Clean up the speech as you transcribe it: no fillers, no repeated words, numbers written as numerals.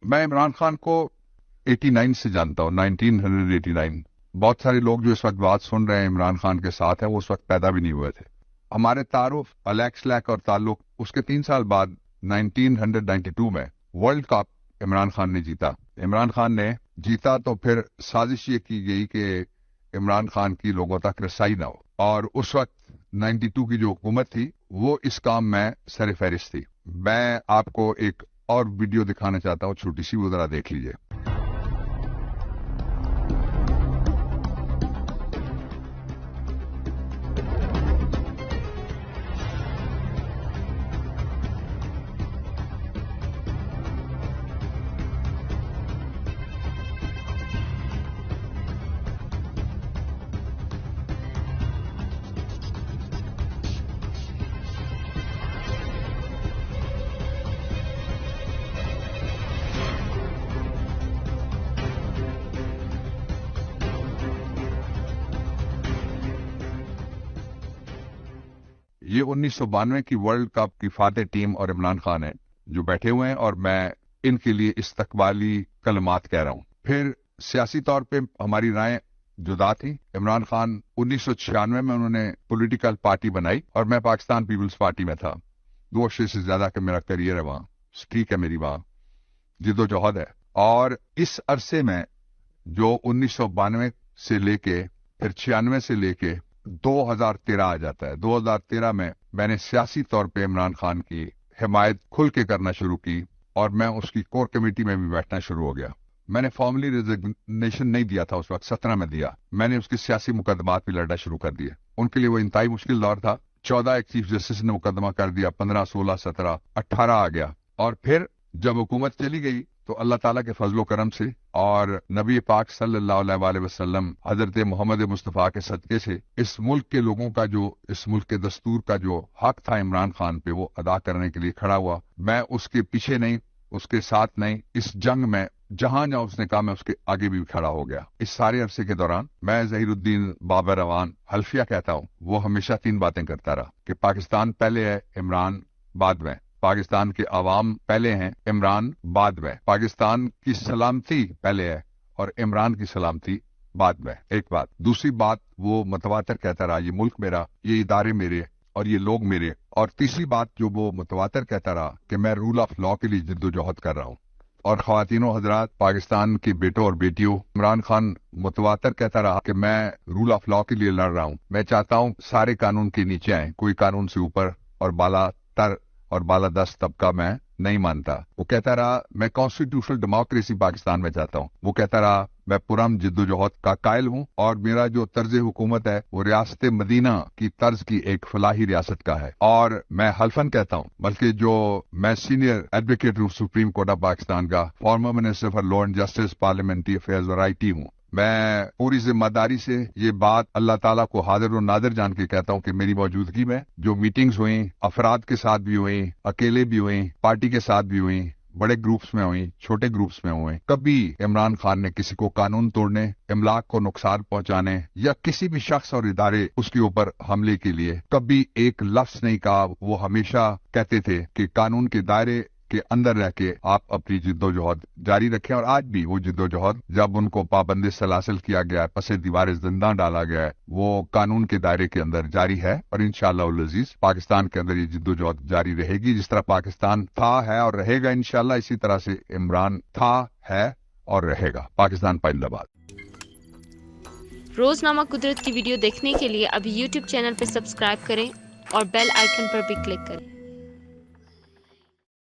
میں عمران خان کو 89 سے جانتا ہوں، 1989۔ بہت سارے لوگ جو اس وقت بات سن رہے ہیں عمران خان کے ساتھ ہیں، وہ اس وقت پیدا بھی نہیں ہوئے تھے۔ ہمارے تعارف الیکس لیک اور تعلق اس کے 3 سال بعد 1992 میں ورلڈ کپ عمران خان نے جیتا۔ عمران خان نے جیتا تو پھر سازش یہ کی گئی کہ عمران خان کی لوگوں تک رسائی نہ ہو، اور اس وقت 92 کی جو حکومت تھی وہ اس کام میں سر فہرست تھی۔ میں آپ کو ایک اور ویڈیو دکھانا چاہتا ہوں، چھوٹی سی، وہ ذرا دیکھ لیجئے۔ یہ 1992 کی ورلڈ کپ کی فاتح ٹیم اور عمران خان ہیں جو بیٹھے ہوئے ہیں، اور میں ان کے لیے استقبالی کلمات کہہ رہا ہوں۔ پھر سیاسی طور پہ ہماری رائے جدا تھی۔ عمران خان 1996 میں انہوں نے پولیٹیکل پارٹی بنائی اور میں پاکستان پیپلز پارٹی میں تھا۔ 2 عرصے سے زیادہ کا میرا کریئر ہے وہاں، سٹریک ہے میری وہاں، جد و جہد ہے۔ اور اس عرصے میں جو 1992 سے لے کے پھر 96 سے لے کے 2013 آ جاتا ہے، 2013 میں نے سیاسی طور پہ عمران خان کی حمایت کھل کے کرنا شروع کی، اور میں اس کی کور کمیٹی میں بھی بیٹھنا شروع ہو گیا۔ میں نے فارملی ریزگنیشن نہیں دیا تھا، اس وقت 17 میں دیا۔ میں نے اس کی سیاسی مقدمات بھی لڑنا شروع کر دیے۔ ان کے لیے وہ انتہائی مشکل دور تھا۔ 14 ایک چیف جسٹس نے مقدمہ کر دیا، 15، 16، 17، 18 آ گیا۔ اور پھر جب حکومت چلی گئی تو اللہ تعالیٰ کے فضل و کرم سے اور نبی پاک صلی اللہ علیہ وآلہ وسلم حضرت محمد مصطفیٰ کے صدقے سے اس ملک کے لوگوں کا جو، اس ملک کے دستور کا جو حق تھا عمران خان پہ، وہ ادا کرنے کے لیے کھڑا ہوا۔ میں اس کے پیچھے نہیں، اس کے ساتھ نہیں، اس جنگ میں جہاں جہاں اس نے کہا میں اس کے آگے بھی کھڑا ہو گیا۔ اس سارے عرصے کے دوران میں ظہیر الدین بابر روان حلفیہ کہتا ہوں، وہ ہمیشہ 3 باتیں کرتا رہا کہ پاکستان پہلے ہے، عمران بعد میں۔ پاکستان کے عوام پہلے ہیں، عمران بعد میں۔ پاکستان کی سلامتی پہلے ہے اور عمران کی سلامتی بعد میں۔ ایک بات۔ دوسری بات وہ متواتر کہتا رہا، یہ ملک میرا، یہ ادارے میرے اور یہ لوگ میرے۔ اور تیسری بات جو وہ متواتر کہتا رہا کہ میں رول آف لا کے لیے جد و جہد کر رہا ہوں۔ اور خواتین و حضرات، پاکستان کے بیٹوں اور بیٹیوں، عمران خان متواتر کہتا رہا کہ میں رول آف لا کے لیے لڑ رہا ہوں۔ میں چاہتا ہوں سارے قانون کے نیچے آئیں، کوئی قانون سے اوپر اور بالا تر اور بالادست طبقہ میں نہیں مانتا۔ وہ کہتا رہا میں کانسٹیٹیوشنل ڈیموکریسی پاکستان میں چاہتا ہوں۔ وہ کہتا رہا میں پرام جد و جہد کا قائل ہوں، اور میرا جو طرز حکومت ہے وہ ریاست مدینہ کی طرز کی ایک فلاحی ریاست کا ہے۔ اور میں حلفاً کہتا ہوں، بلکہ جو میں سینئر ایڈوکیٹ ہوں سپریم کورٹ آف پاکستان کا، farmer minister for law and justice, parliamentary affairs اور IT ہوں، میں پوری ذمہ داری سے یہ بات اللہ تعالیٰ کو حاضر و نادر جان کے کہتا ہوں کہ میری موجودگی میں جو میٹنگز ہوئیں، افراد کے ساتھ بھی ہوئیں، اکیلے بھی ہوئیں، پارٹی کے ساتھ بھی ہوئیں، بڑے گروپس میں ہوئیں، چھوٹے گروپس میں ہوئیں، کبھی عمران خان نے کسی کو قانون توڑنے، املاک کو نقصان پہنچانے یا کسی بھی شخص اور ادارے اس کے اوپر حملے کے لیے کبھی ایک لفظ نہیں کہا۔ وہ ہمیشہ کہتے تھے کہ قانون کے دائرے کے اندر رہ کے آپ اپنی جد و جہد جاری رکھیں، اور آج بھی وہ جد و جہد، جب ان کو پابند سلاسل کیا گیا ہے، پس دیوار زندہ ڈالا گیا ہے، وہ قانون کے دائرے کے اندر جاری ہے، اور انشاءاللہ العزیز پاکستان کے اندر یہ جد و جہد جاری رہے گی۔ جس طرح پاکستان تھا، ہے اور رہے گا انشاءاللہ، اسی طرح سے عمران تھا، ہے اور رہے گا۔ پاکستان پائندہ باد۔ روزنامہ قدرت کی ویڈیو دیکھنے کے لیے ابھی YouTube چینل پہ سبسکرائب کریں اور بیل آئیکن پر بھی کلک کریں۔